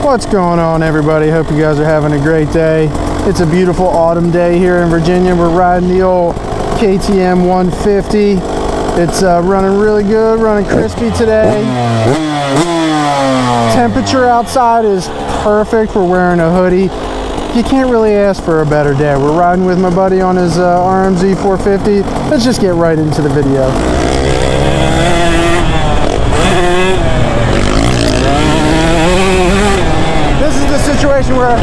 What's going on, everybody? Hope you guys are having a great day. It's a beautiful autumn day here in Virginia. We're riding the old KTM 150. It's running really good, running crispy today. Temperature outside is perfect. We're wearing a hoodie. You can't really ask for a better day. We're riding with my buddy on his RMZ450. Let's just get right into the video. This is the situation where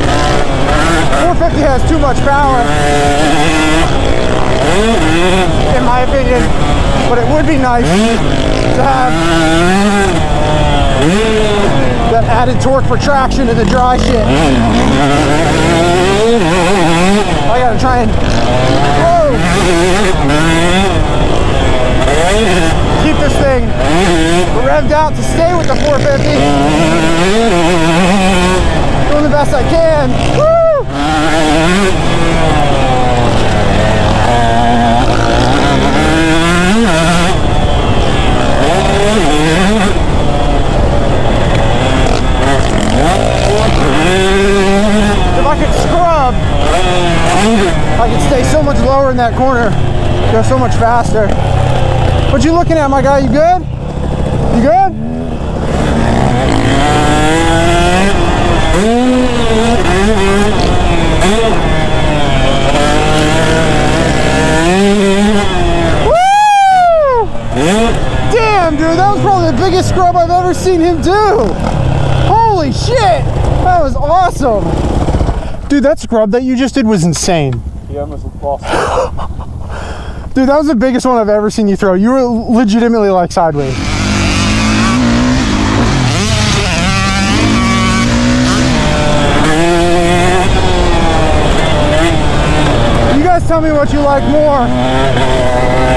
450 has too much power, in my opinion, but it would be nice to have that added torque for traction in the dry shit. I gotta try and keep this thing revved out to stay with the 450. Doing the best I can. Woo! If I could scrub, I could stay so much lower in that corner, go so much faster. What you looking at, my guy? You good? You good? Woo! Damn, dude, that was probably the biggest scrub I've ever seen him do. Holy shit, that was awesome. Dude, that scrub that you just did was insane. Yeah, I almost lost it. Dude, that was the biggest one I've ever seen you throw. You were legitimately like sideways. You guys tell me what you like more.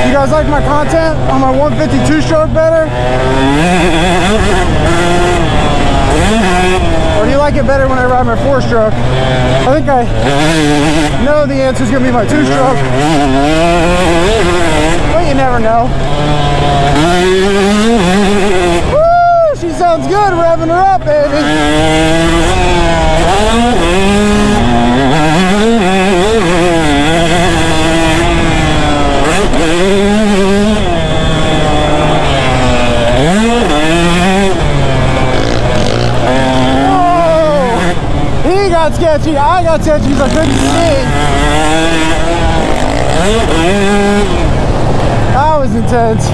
You guys like my content on my 152 stroke better? Or do you like it better when I ride my 4-stroke? I think I know the answer is going to be my 2-stroke. But you never know. Woo! She sounds good, revving her up, baby. Sketchy. I got sketchy, so I couldn't see. That was intense.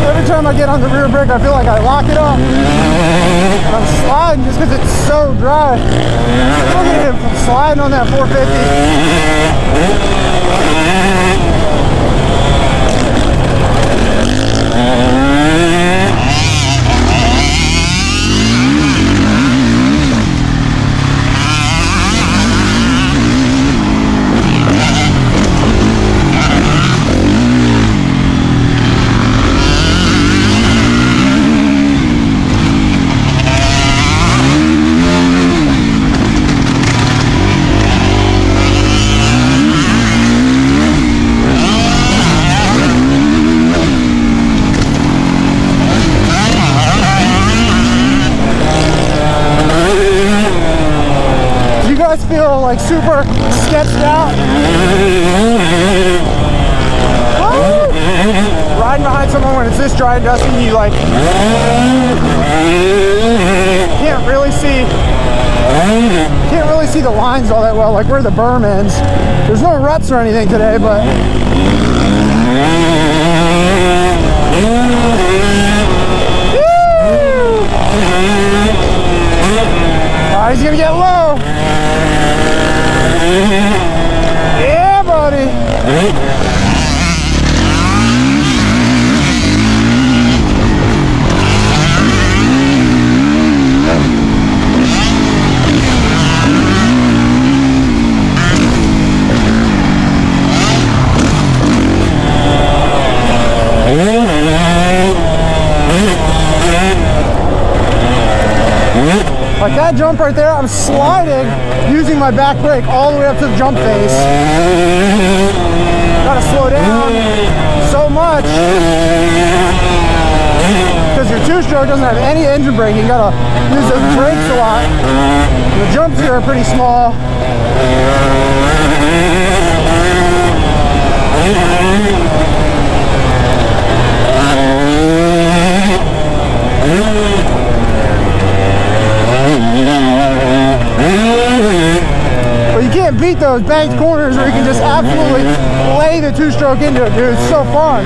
Every time I get on the rear brake, I feel like I lock it up. I'm sliding just because it's so dry. Look at him sliding on that 450. Feel like super sketched out. Woo! Riding behind someone when it's this dry and dusty, you like can't really see the lines all that well, like where the berm ends. There's no ruts or anything today, but he's gonna get low. Yeah, buddy. Like that jump right there, I'm sliding using my back brake all the way up to the jump face. Gotta slow down so much. two-stroke doesn't have any engine braking. You gotta use those brakes a lot. The jumps here are pretty small. But you can't beat those banked corners where you can just absolutely lay the two-stroke into it, dude. It's so fun.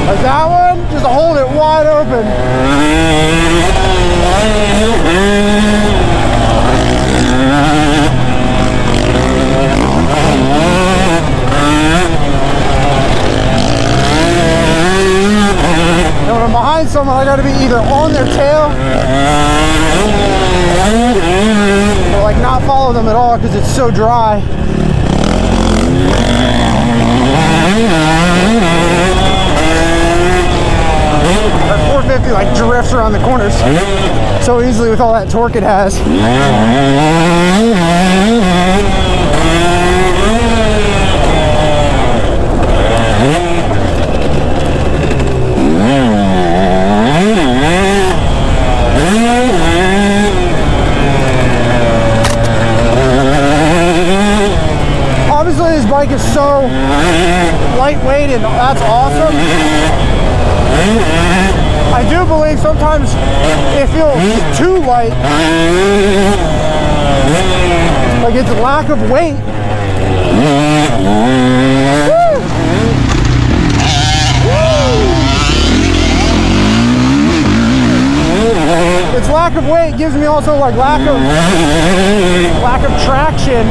Like that one, just hold it wide open. And when I'm behind someone, I gotta be either on their tail or like not follow them at all because it's so dry. That 450 like drifts around the corners so easily with all that torque it has. Obviously this bike is so lightweight and that's awesome. I do believe sometimes it feels too light, like it's a lack of weight. Its lack of weight gives me also like lack of traction.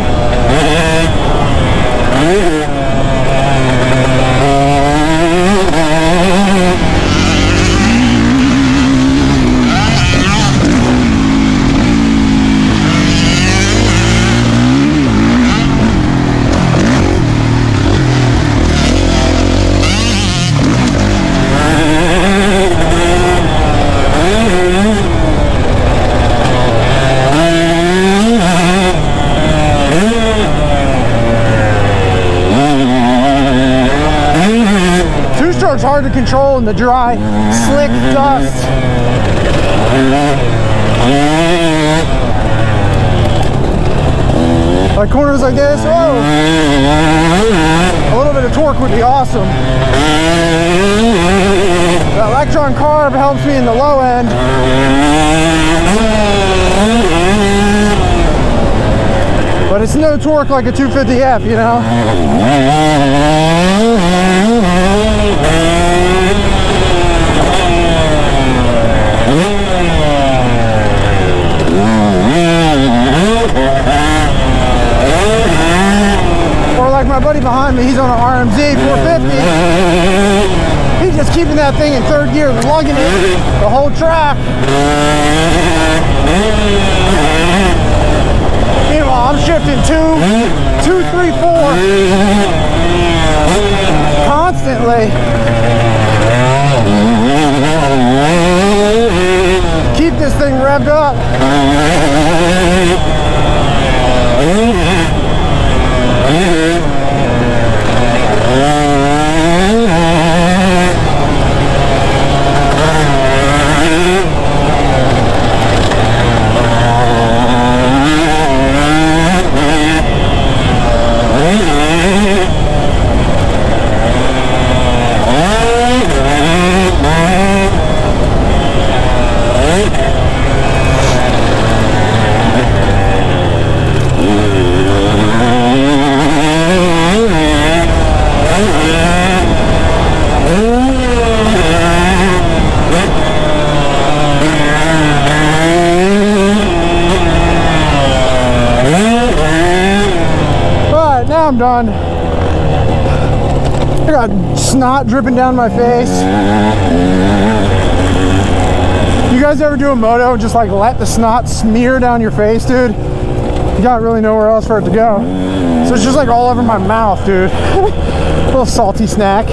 Two-stroke's hard to control in the dry, slick dust. Like corners like this, whoa! A little bit of torque would be awesome. The Electron carb helps me in the low end. But it's no torque like a 250F, you know? Or like my buddy behind me, he's on an RMZ450. He's just keeping that thing in third gear, lugging it the whole track. Meanwhile, I'm shifting two, three, four constantly. Keep this thing revved up. I'm done. I got snot dripping down my face. You guys ever do a moto and just like let the snot smear down your face, dude? You got really nowhere else for it to go. So it's just like all over my mouth, dude. A little salty snack.